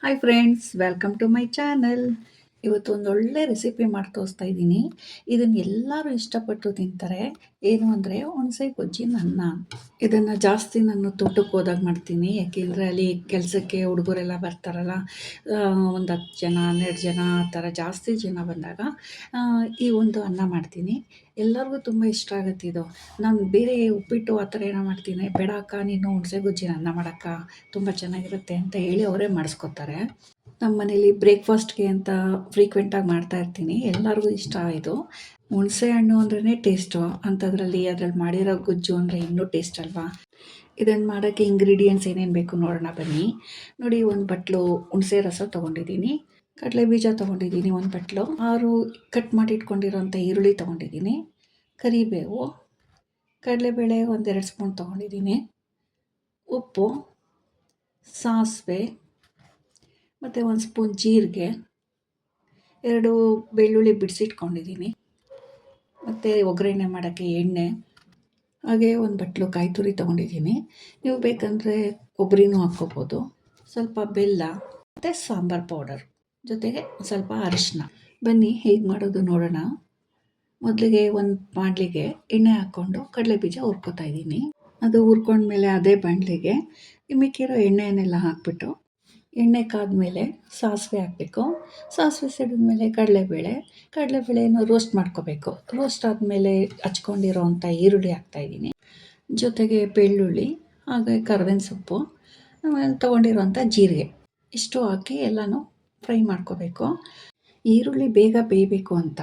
Hi friends, welcome to my channel. ಇವತ್ತು ಒಂದು ಒಳ್ಳೆ ರೆಸಿಪಿ ಮಾಡಿ ತೋರಿಸ್ತಾ ಇದ್ದೀನಿ. ಇದನ್ನು ಎಲ್ಲರೂ ಇಷ್ಟಪಟ್ಟು ತಿಂತಾರೆ. ಏನು ಅಂದರೆ ಹುಣಸೆ ಗೊಜ್ಜಿನ ಅನ್ನ. ಇದನ್ನು ಜಾಸ್ತಿ ನಾನು ತೋಟಕ್ಕೆ ಹೋದಾಗ ಮಾಡ್ತೀನಿ. ಯಾಕೆಂದರೆ ಅಲ್ಲಿ ಕೆಲಸಕ್ಕೆ ಹುಡುಗರೆಲ್ಲ ಬರ್ತಾರಲ್ಲ, ಒಂದು 10 ಜನ 12 ಜನ ಆ ಥರ ಜಾಸ್ತಿ ಜನ ಬಂದಾಗ ಈ ಒಂದು ಅನ್ನ ಮಾಡ್ತೀನಿ. ಎಲ್ಲರಿಗೂ ತುಂಬ ಇಷ್ಟ ಆಗುತ್ತೆ ಇದು. ನಾನು ಬೇರೆ ಉಪ್ಪಿಟ್ಟು ಆ ಥರ ಏನೋ ಮಾಡ್ತೀನಿ, ಬೇಡ ಅಕ್ಕ ನೀನು ಹುಣಸೆ ಗೊಜ್ಜಿನ ಅನ್ನ ಮಾಡಕ್ಕ ತುಂಬ ಚೆನ್ನಾಗಿರುತ್ತೆ ಅಂತ ಹೇಳಿ ಅವರೇ ಮಾಡಿಸ್ಕೊತಾರೆ. ನಮ್ಮ ಮನೇಲಿ ಬ್ರೇಕ್ಫಾಸ್ಟ್ಗೆ ಅಂತ ಫ್ರೀಕ್ವೆಂಟಾಗಿ ಮಾಡ್ತಾ ಇರ್ತೀನಿ. ಎಲ್ಲರಿಗೂ ಇಷ್ಟ ಇದು. ಹುಣಸೆ ಹಣ್ಣು ಅಂದ್ರೇ ಟೇಸ್ಟು, ಅಂಥದ್ರಲ್ಲಿ ಅದ್ರಲ್ಲಿ ಮಾಡಿರೋ ಗೊಜ್ಜು ಅಂದರೆ ಇನ್ನೂ ಟೇಸ್ಟ್ ಅಲ್ವಾ. ಇದನ್ನು ಮಾಡೋಕ್ಕೆ ಇಂಗ್ರೀಡಿಯೆಂಟ್ಸ್ ಏನೇನು ಬೇಕು ನೋಡೋಣ ಬನ್ನಿ. ನೋಡಿ, ಒಂದು ಬಟ್ಲು ಹುಣಸೆ ರಸ ತೊಗೊಂಡಿದ್ದೀನಿ, ಕಡಲೆ ಬೀಜ ತೊಗೊಂಡಿದ್ದೀನಿ, ಒಂದು ಬಟ್ಲು 6 ಕಟ್ ಮಾಡಿ ಇಟ್ಕೊಂಡಿರೋಂಥ ಈರುಳ್ಳಿ ತೊಗೊಂಡಿದ್ದೀನಿ, ಕರಿಬೇವು, ಕಡಲೆಬೇಳೆ 1-2 ಸ್ಪೂನ್ ತೊಗೊಂಡಿದ್ದೀನಿ, ಉಪ್ಪು, ಸಾಸಿವೆ ಮತ್ತು 1 ಸ್ಪೂನ್ ಜೀರಿಗೆ, 2 ಬೆಳ್ಳುಳ್ಳಿ ಬಿಡಿಸಿಟ್ಕೊಂಡಿದ್ದೀನಿ, ಮತ್ತು ಒಗ್ಗರಣೆ ಮಾಡೋಕ್ಕೆ ಎಣ್ಣೆ, ಹಾಗೆ ಒಂದು ಬಟ್ಲು ಕಾಯಿ ತುರಿ ತೊಗೊಂಡಿದ್ದೀನಿ. ನೀವು ಬೇಕಂದರೆ ಕೊಬ್ಬರಿನೂ ಹಾಕ್ಕೋಬೋದು, ಸ್ವಲ್ಪ ಬೆಲ್ಲ ಮತ್ತು ಸಾಂಬಾರು ಪೌಡರ್, ಜೊತೆಗೆ ಸ್ವಲ್ಪ ಅರಿಶಿನ. ಬನ್ನಿ ಹೇಗೆ ಮಾಡೋದು ನೋಡೋಣ. ಮೊದಲಿಗೆ ಒಂದು ಬಾಣಲಿಗೆ ಎಣ್ಣೆ ಹಾಕ್ಕೊಂಡು ಕಡಲೆ ಬೀಜ ಹುರ್ಕೊತಾ ಇದ್ದೀನಿ. ಅದು ಹುರ್ಕೊಂಡ್ಮೇಲೆ ಅದೇ ಬಾಣಲಿಗೆ ಮಿಕ್ಕಿರೋ ಎಣ್ಣೆಯನ್ನೆಲ್ಲ ಹಾಕ್ಬಿಟ್ಟು, ಎಣ್ಣೆ ಕಾದ್ಮೇಲೆ ಸಾಸಿವೆ ಹಾಕಬೇಕು. ಸಾಸಿವೆ ಸಿಡಿದ್ಮೇಲೆ ಕಡಲೆಬೇಳೆಯನ್ನು ರೋಸ್ಟ್ ಮಾಡ್ಕೋಬೇಕು. ರೋಸ್ಟ್ ಆದಮೇಲೆ ಹಚ್ಕೊಂಡಿರೋವಂಥ ಈರುಳ್ಳಿ ಹಾಕ್ತಾಯಿದ್ದೀನಿ, ಜೊತೆಗೆ ಬೆಳ್ಳುಳ್ಳಿ, ಹಾಗೆ ಕರ್ಬೇವಿನ ಸೊಪ್ಪು, ಆಮೇಲೆ ತೊಗೊಂಡಿರೋವಂಥ ಜೀರಿಗೆ, ಇಷ್ಟು ಹಾಕಿ ಎಲ್ಲನೂ ಫ್ರೈ ಮಾಡ್ಕೋಬೇಕು. ಈರುಳ್ಳಿ ಬೇಗ ಬೇಯಬೇಕು ಅಂತ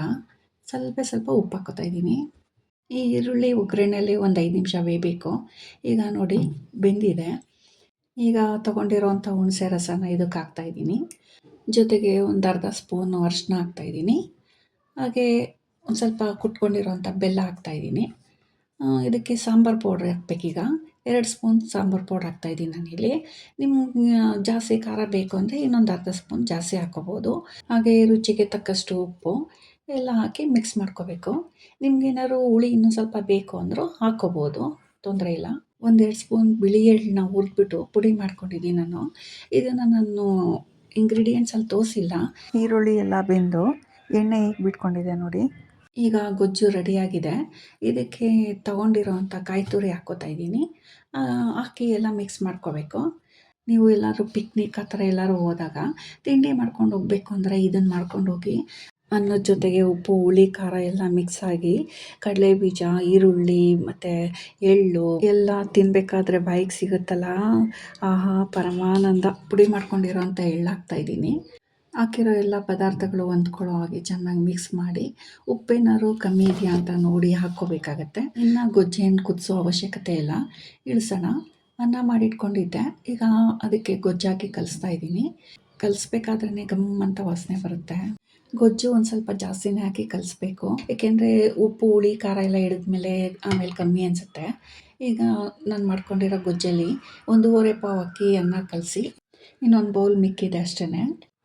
ಸ್ವಲ್ಪ ಉಪ್ಪು ಹಾಕ್ಕೋತಾ ಇದ್ದೀನಿ. ಈ ಈರುಳ್ಳಿ ಒಗ್ಗರಣೆಯಲ್ಲಿ ಒಂದು 5 ನಿಮಿಷ ಬೇಯಬೇಕು. ಈಗ ನೋಡಿ ಬೆಂದಿದೆ. ಈಗ ತೊಗೊಂಡಿರೋವಂಥ ಹುಣಸೆ ರಸನ ಇದಕ್ಕೆ ಹಾಕ್ತಾಯಿದ್ದೀನಿ, ಜೊತೆಗೆ ಒಂದು ಅರ್ಧ ಸ್ಪೂನು ಅರಿಶಿನ ಹಾಕ್ತಾಯಿದ್ದೀನಿ, ಹಾಗೆ ಒಂದು ಸ್ವಲ್ಪ ಕುಟ್ಕೊಂಡಿರೋವಂಥ ಬೆಲ್ಲ ಹಾಕ್ತಾಯಿದ್ದೀನಿ. ಇದಕ್ಕೆ ಸಾಂಬಾರು ಪೌಡ್ರ್ ಹಾಕ್ಬೇಕೀಗ. 2 ಸ್ಪೂನ್ ಸಾಂಬಾರು ಪೌಡ್ರ್ ಹಾಕ್ತಾಯಿದ್ದೀನಿ ನಾನಿಲ್ಲಿ. ನಿಮ್ಗೆ ಜಾಸ್ತಿ ಖಾರ ಬೇಕು ಅಂದರೆ ಇನ್ನೊಂದು ಅರ್ಧ ಸ್ಪೂನ್ ಜಾಸ್ತಿ ಹಾಕ್ಕೋಬೋದು. ಹಾಗೆ ರುಚಿಗೆ ತಕ್ಕಷ್ಟು ಉಪ್ಪು ಎಲ್ಲ ಹಾಕಿ ಮಿಕ್ಸ್ ಮಾಡ್ಕೋಬೇಕು. ನಿಮ್ಗೇನಾದ್ರು ಹುಳಿ ಇನ್ನೂ ಸ್ವಲ್ಪ ಬೇಕು ಅಂದರೂ ಹಾಕ್ಕೋಬೋದು, ತೊಂದರೆ ಇಲ್ಲ. 1-2 ಸ್ಪೂನ್ ಬಿಳಿ ಎಳ್ಳನ್ನ ಹುರಿದ್ಬಿಟ್ಟು ಪುಡಿ ಮಾಡ್ಕೊಂಡಿದ್ದೀನಿ ನಾನು. ಇದನ್ನು ನಾನು ಇಂಗ್ರೀಡಿಯೆಂಟ್ಸಲ್ಲಿ ತೋರಿಸಿಲ್ಲ. ಈರುಳ್ಳಿ ಎಲ್ಲ ಬೆಂದು ಎಣ್ಣೆ ಹೇಗೆ ಬಿಟ್ಕೊಂಡಿದೆ ನೋಡಿ. ಈಗ ಗೊಜ್ಜು ರೆಡಿಯಾಗಿದೆ. ಇದಕ್ಕೆ ತೊಗೊಂಡಿರೋವಂಥ ಕಾಯಿ ತುರಿ ಹಾಕ್ಕೋತಾ ಇದ್ದೀನಿ. ಹಾಕಿ ಎಲ್ಲ ಮಿಕ್ಸ್ ಮಾಡ್ಕೋಬೇಕು. ನೀವು ಎಲ್ಲಾದರೂ ಪಿಕ್ನಿಕ್ ಆ ಥರ ಎಲ್ಲರೂ ಹೋದಾಗ ತಿಂಡಿ ಮಾಡ್ಕೊಂಡು ಹೋಗಬೇಕು ಅಂದರೆ ಇದನ್ನು ಮಾಡ್ಕೊಂಡು ಹೋಗಿ. ಅನ್ನದ ಜೊತೆಗೆ ಉಪ್ಪು, ಹುಳಿ, ಖಾರ ಎಲ್ಲ ಮಿಕ್ಸ್ ಆಗಿ ಕಡಲೆ ಬೀಜ, ಈರುಳ್ಳಿ ಮತ್ತು ಎಳ್ಳು ಎಲ್ಲ ತಿನ್ನಬೇಕಾದ್ರೆ ಬಾಯಿಗೆ ಸಿಗುತ್ತಲ್ಲ, ಆಹಾ ಪರಮಾನಂದ. ಪುಡಿ ಮಾಡ್ಕೊಂಡಿರೋಂಥ ಎಳ್ಳು ಹಾಕ್ತಾಯಿದ್ದೀನಿ. ಹಾಕಿರೋ ಎಲ್ಲ ಪದಾರ್ಥಗಳು ಹೊಂದ್ಕೊಳ್ಳೋ ಹಾಗೆ ಚೆನ್ನಾಗಿ ಮಿಕ್ಸ್ ಮಾಡಿ, ಉಪ್ಪೇನಾದ್ರು ಕಮ್ಮಿ ಇದೆಯಾ ಅಂತ ನೋಡಿ ಹಾಕ್ಕೋಬೇಕಾಗತ್ತೆ. ಇನ್ನು ಗೊಜ್ಜೇನು ಕುದಿಸೋ ಅವಶ್ಯಕತೆ ಇಲ್ಲ, ಇಳಿಸೋಣ. ಅನ್ನ ಮಾಡಿಟ್ಕೊಂಡಿದ್ದೆ, ಈಗ ಅದಕ್ಕೆ ಗೊಜ್ಜಾಕಿ ಕಲಿಸ್ತಾ ಇದ್ದೀನಿ. ಕಲಿಸ್ಬೇಕಾದ್ರೇ ಗಮ್ ಅಂತ ವಾಸನೆ ಬರುತ್ತೆ. ಗೊಜ್ಜು ಒಂದು ಸ್ವಲ್ಪ ಜಾಸ್ತಿನೇ ಹಾಕಿ ಕಲಿಸ್ಬೇಕು, ಏಕೆಂದರೆ ಉಪ್ಪು, ಹುಳಿ, ಖಾರ ಎಲ್ಲ ಹಿಡಿದ್ಮೇಲೆ ಆಮೇಲೆ ಕಮ್ಮಿ ಅನಿಸುತ್ತೆ. ಈಗ ನಾನು ಮಾಡ್ಕೊಂಡಿರೋ ಗೊಜ್ಜಲ್ಲಿ 1.5 ಪಾವು ಅಕ್ಕಿ ಅನ್ನ ಕಲಸಿ ಇನ್ನೊಂದು ಬೌಲ್ ಮಿಕ್ಕಿದೆ ಅಷ್ಟೇ.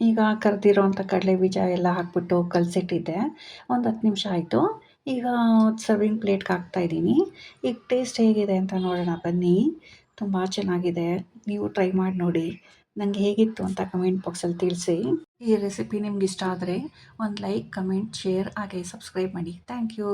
ಈಗ ಕರೆದಿರೋವಂಥ ಕಡಲೆ ಬೀಜ ಎಲ್ಲ ಹಾಕ್ಬಿಟ್ಟು ಕಲಸಿಟ್ಟಿದ್ದೆ. ಒಂದು 10 ನಿಮಿಷ ಆಯಿತು. ಈಗ ಸರ್ವಿಂಗ್ ಪ್ಲೇಟ್ಗೆ ಹಾಕ್ತಾಯಿದ್ದೀನಿ. ಈಗ ಟೇಸ್ಟ್ ಹೇಗಿದೆ ಅಂತ ನೋಡೋಣ ಬನ್ನಿ. ತುಂಬ ಚೆನ್ನಾಗಿದೆ, ನೀವು ಟ್ರೈ ಮಾಡಿ ನೋಡಿ. ನನಗೆ ಹೇಗಿತ್ತು ಅಂತ ಕಮೆಂಟ್ ಬಾಕ್ಸಲ್ಲಿ ತಿಳಿಸಿ. ಈ ರೆಸಿಪಿ ನಿಮ್ಗೆ ಇಷ್ಟ ಆದರೆ ಒಂದು ಲೈಕ್, ಕಮೆಂಟ್, ಶೇರ್ ಹಾಗೆ ಸಬ್ಸ್ಕ್ರೈಬ್ ಮಾಡಿ. Thank you.